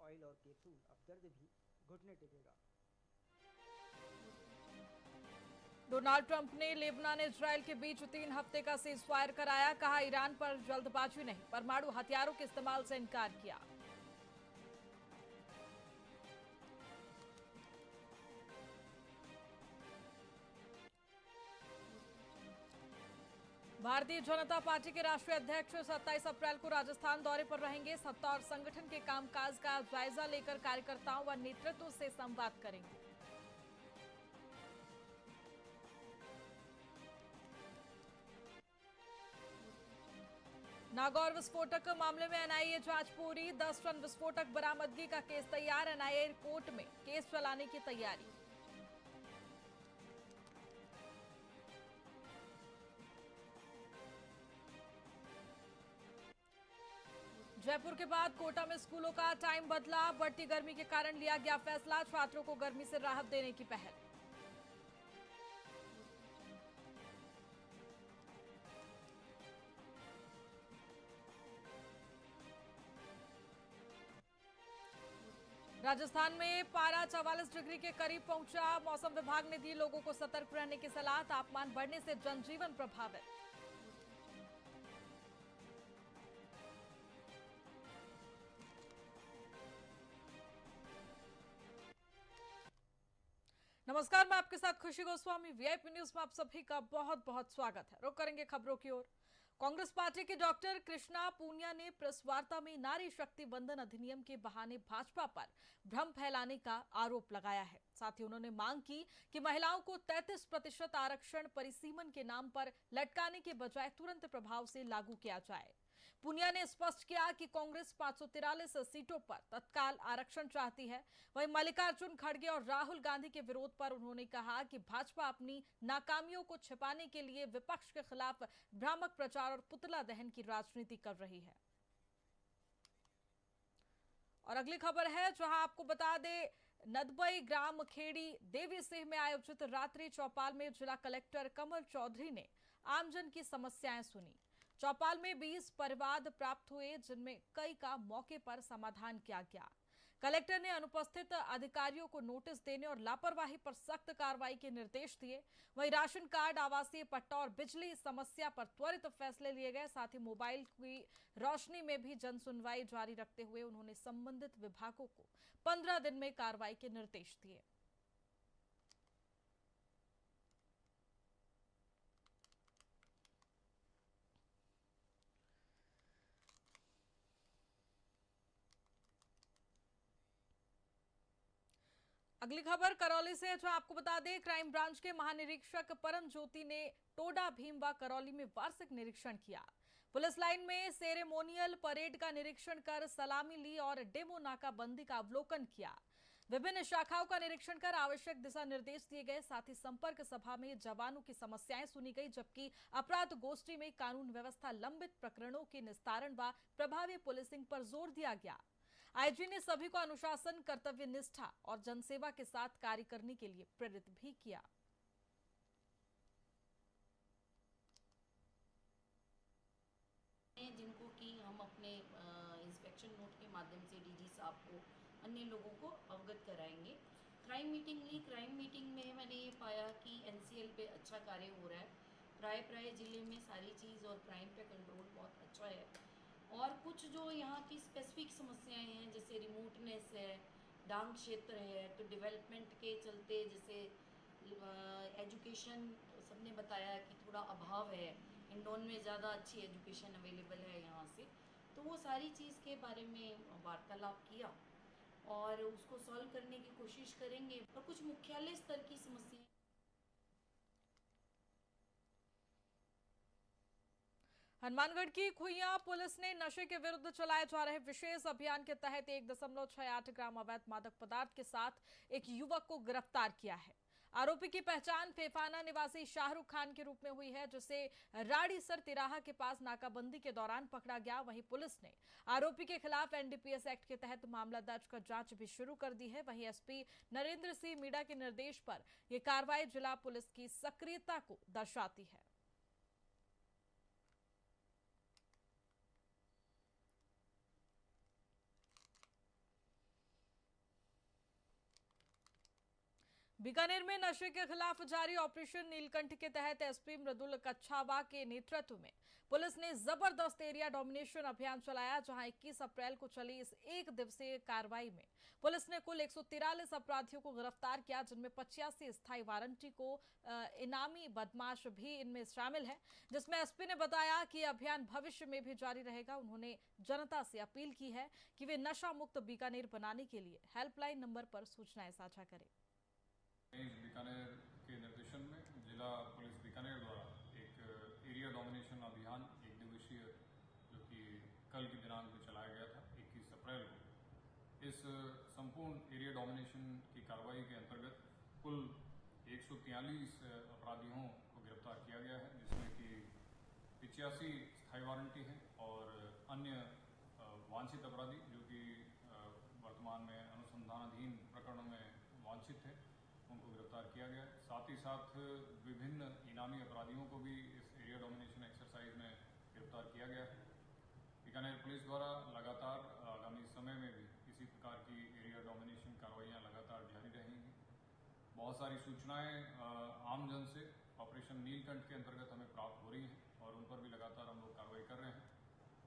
Oil और capsule, अब दर्द भी घुटने टेकेगा। डोनाल्ड ट्रंप ने लेबनान इजराइल के बीच 3 हफ्ते का सीज फायर कराया। कहा ईरान पर जल्दबाजी नहीं, परमाणु हथियारों के इस्तेमाल से इनकार किया। भारतीय जनता पार्टी के राष्ट्रीय अध्यक्ष 27 अप्रैल को राजस्थान दौरे पर रहेंगे। सत्ता और संगठन के कामकाज का जायजा लेकर कार्यकर्ताओं व नेतृत्व से संवाद करेंगे। नागौर विस्फोटक मामले में एनआईए जांच पूरी। 10 टन विस्फोटक बरामदगी का केस तैयार। एनआईए कोर्ट में केस चलाने की तैयारी। जयपुर के बाद कोटा में स्कूलों का टाइम बदला। बढ़ती गर्मी के कारण लिया गया फैसला। छात्रों को गर्मी से राहत देने की पहल। राजस्थान में पारा 44 डिग्री के करीब पहुंचा। मौसम विभाग ने दी लोगों को सतर्क रहने की सलाह। तापमान बढ़ने से जनजीवन प्रभावित। नमस्कार, मैं आपके साथ खुशी गोस्वामी। वीआईपी न्यूज में आप सभी का बहुत बहुत स्वागत है। रुक करेंगे खबरों की ओर। कांग्रेस पार्टी के डॉक्टर कृष्णा पूनिया ने प्रेस वार्ता में नारी शक्ति बंधन अधिनियम के बहाने भाजपा पर भ्रम फैलाने का आरोप लगाया है। साथ ही उन्होंने मांग की कि महिलाओं को 33% आरक्षण परिसीमन के नाम पर लटकाने के बजाय तुरंत प्रभाव से लागू किया जाए। पूनिया ने स्पष्ट किया कि कांग्रेस 543 सीटों पर तत्काल आरक्षण चाहती है। वहीं मल्लिकार्जुन खड़गे और राहुल गांधी के विरोध पर उन्होंने कहा कि भाजपा अपनी नाकामियों को छिपाने के लिए विपक्ष के खिलाफ भ्रामक प्रचार और पुतला दहन की राजनीति कर रही है। और अगली खबर है, जहां आपको बता दें, नदबई ग्राम खेड़ी देवी सिंह में आयोजित रात्रि चौपाल में जिला कलेक्टर कमल चौधरी ने आमजन की समस्याएं सुनी। चौपाल में 20 परिवाद प्राप्त हुए, जिनमें कई का मौके पर समाधान किया गया। कलेक्टर ने अनुपस्थित अधिकारियों को नोटिस देने और लापरवाही पर सख्त कार्रवाई के निर्देश दिए। वहीं राशन कार्ड, आवासीय पट्टा और बिजली समस्या पर त्वरित फैसले लिए गए। साथ ही मोबाइल की रोशनी में भी जन सुनवाई जारी रखते हुए उन्होंने संबंधित विभागों को 15 दिन में कार्रवाई के निर्देश दिए। अगली खबर करौली से, जो आपको बता दें, क्राइम ब्रांच के महानिरीक्षक परम ज्योति ने टोडा भीम व करौली में वार्षिक निरीक्षण किया। पुलिस लाइन में सेरेमोनियल परेड का निरीक्षण कर सलामी ली और डेमो नाकाबंदी का अवलोकन किया। विभिन्न शाखाओं का निरीक्षण कर आवश्यक दिशा निर्देश दिए गए। साथ ही संपर्क सभा में जवानों की समस्याएं सुनी गई, जबकि अपराध गोष्ठी में कानून व्यवस्था, लंबित प्रकरणों के निस्तारण व प्रभावी पुलिसिंग पर जोर दिया गया। आईजी ने सभी को अनुशासन, कर्तव्य निष्ठा और जनसेवा के साथ कार्य करने के लिए प्रेरित भी किया। जिनको कि हम अपने इंस्पेक्शन नोट के माध्यम से डीजी साहब को, अन्य लोगों को अवगत कराएंगे। क्राइम मीटिंग ली। क्राइम मीटिंग में मैंने ये पाया कि एनसीएल पे अच्छा कार्य हो रहा है। प्राय ज़िले में सारी चीज़ और क्राइम पे कंट्रोल बहुत अच्छा है। और कुछ जो यहाँ की स्पेसिफिक समस्याएं हैं, जैसे रिमोटनेस है, डांग क्षेत्र है, तो डेवलपमेंट के चलते जैसे एजुकेशन सबने बताया कि थोड़ा अभाव है, इंडोन में ज़्यादा अच्छी एजुकेशन अवेलेबल है यहाँ से, तो वो सारी चीज़ के बारे में वार्तालाप किया और उसको सॉल्व करने की कोशिश करेंगे। और कुछ मुख्यालय स्तर की समस्याएं। हनुमानगढ़ की खुइयां पुलिस ने नशे के विरुद्ध चलाए जा रहे विशेष अभियान के तहत 1.68 ग्राम अवैध मादक पदार्थ के साथ एक युवक को गिरफ्तार किया है। आरोपी की पहचान फेफाना निवासी शाहरुख खान के रूप में हुई है, जिसे राड़ीसर तिराहा के पास नाकाबंदी के दौरान पकड़ा गया। वहीं पुलिस ने आरोपी के खिलाफ एनडीपीएस एक्ट के तहत मामला दर्ज कर जांच भी शुरू कर दी है। वहीं एसपी नरेंद्र सिंह मीणा के निर्देश पर यह कार्रवाई जिला पुलिस की सक्रियता को दर्शाती है। बीकानेर में नशे के खिलाफ जारी ऑपरेशन नीलकंठ के तहत एसपी मृदुल कच्छावा के नेतृत्व में पुलिस ने जबरदस्त एरिया डोमिनेशन अभियान चलाया, जहां 21 अप्रैल को चली इस एक दिवसीय कार्रवाई में पुलिस ने कुल 143 अपराधियों को गिरफ्तार किया, जिनमें 85 स्थायी वारंटी को इनामी बदमाश भी इनमें शामिल है, जिसमें एसपी ने बताया कि अभियान भविष्य में भी जारी रहेगा। उन्होंने जनता से अपील की है कि वे नशा मुक्त बीकानेर बनाने के लिए हेल्पलाइन नंबर पर सूचनाएं साझा करें। बीकानेर के निर्देशन में जिला पुलिस बीकानेर द्वारा एक एरिया डोमिनेशन अभियान एक दिवसीय जो कि कल की दिनांक में चलाया गया था 21 अप्रैल को। इस संपूर्ण एरिया डोमिनेशन की कार्रवाई के अंतर्गत कुल 143 अपराधियों को गिरफ्तार किया गया है, जिसमें कि 85 स्थायी वारंटी हैं और अन्य वांछित अपराधी जो कि वर्तमान में अनुसंधानाधीन प्रकरणों में वांछित थे, उनको गिरफ्तार किया गया। साथ ही साथ विभिन्न इनामी अपराधियों को भी इस एरिया डोमिनेशन एक्सरसाइज में गिरफ्तार किया गया है। बीकानेर पुलिस द्वारा लगातार आगामी समय में भी इसी प्रकार की एरिया डोमिनेशन कार्रवाइयाँ लगातार जारी रहेंगी। बहुत सारी सूचनाएं आमजन से ऑपरेशन नीलकंठ के अंतर्गत हमें प्राप्त हो रही हैं और उन पर भी लगातार हम लोग कार्रवाई कर रहे हैं।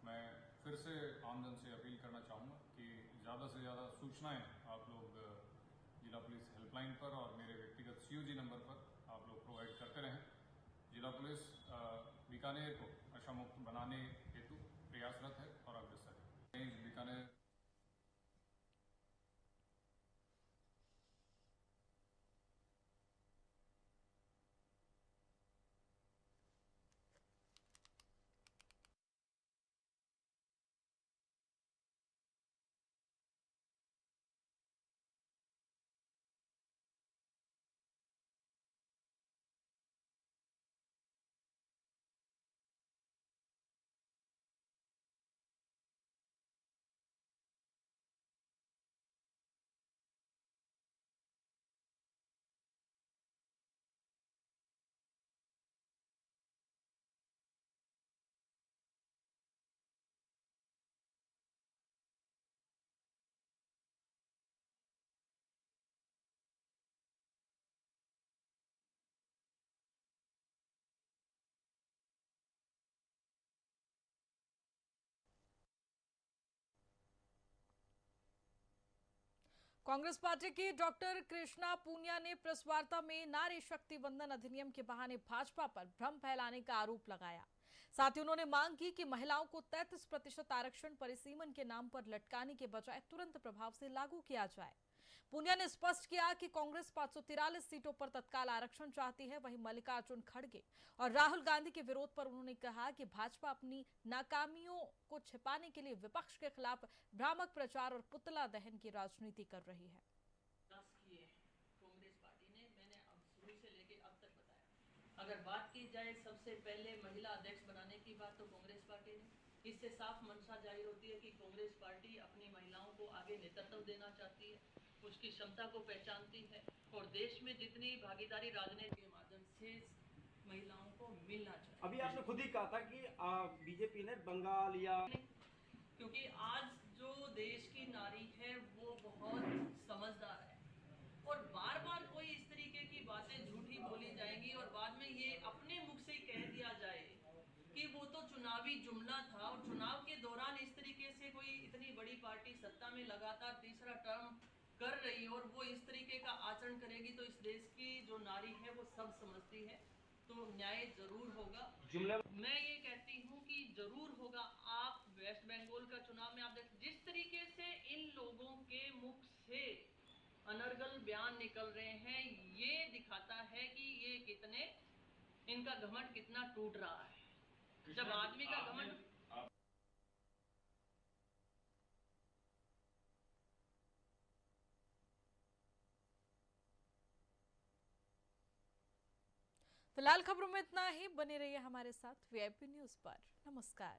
मैं फिर से आमजन से अपील करना चाहूँगा कि ज़्यादा से ज़्यादा सूचनाएं आप लोग जिला पुलिस हेल्पलाइन पर और मेरे व्यक्तिगत COG नंबर पर आप लोग प्रोवाइड करते रहें। जिला पुलिस बीकानेर को नशा मुक्त बनाने हेतु प्रयासरत है और अग्रसर है। बीकानेर कांग्रेस पार्टी की डॉक्टर कृष्णा पूनिया ने प्रेस वार्ता में नारी शक्ति वंदन अधिनियम के बहाने भाजपा पर भ्रम फैलाने का आरोप लगाया। साथ ही उन्होंने मांग की कि महिलाओं को 33% आरक्षण परिसीमन के नाम पर लटकाने के बजाय तुरंत प्रभाव से लागू किया जाए। पूनिया ने स्पष्ट किया कि कांग्रेस 543 सीटों पर तत्काल आरक्षण चाहती है। वहीं मल्लिकार्जुन खड़गे और राहुल गांधी के विरोध पर उन्होंने कहा कि भाजपा अपनी नाकामियों को छिपाने के लिए विपक्ष के खिलाफ भ्रामक प्रचार और पुतला दहन की राजनीति कर रही है। कांग्रेस पार्टी ने, मैंने अब शुरू से लेके अब तक बताया, अगर बात की जाए सबसे पहले महिला अध्यक्ष बनाने की बात, तो कांग्रेस पार्टी ने, इससे साफ मंशा जाहिर होती है कि कांग्रेस पार्टी अपनी महिलाओं को आगे नेतृत्व देना चाहती है, उसकी क्षमता को पहचानती है और देश में जितनी भागीदारी राजनीति के माध्यम से महिलाओं को मिलना चाहिए। अभी आपने खुद ही कहा था कि बीजेपी ने बंगाल या, क्योंकि आज जो देश की नारी है वो बहुत समझदार है और बार बार कोई इस तरीके की बातें झूठी बोली जाएंगी और बाद में ये अपने मुख से ही कह दिया जाए कि वो तो चुनावी जुमला था और चुनाव के दौरान इस तरीके से कोई इतनी बड़ी पार्टी सत्ता में लगातार तीसरा टर्म कर रही है और वो इस तरीके का आचरण करेगी, तो इस देश की जो नारी है वो सब समझती है, तो न्याय जरूर होगा। मैं ये कहती हूँ कि जरूर होगा। आप वेस्ट बंगाल का चुनाव में आप देख जिस तरीके से इन लोगों के मुख से अनर्गल बयान निकल रहे हैं, ये दिखाता है कि ये कितने, इनका घमंड कितना टूट रहा है। जब आदमी का घमंड फिलहाल खबरों में इतना ही। बने रहिए हमारे साथ VIP न्यूज पर। नमस्कार।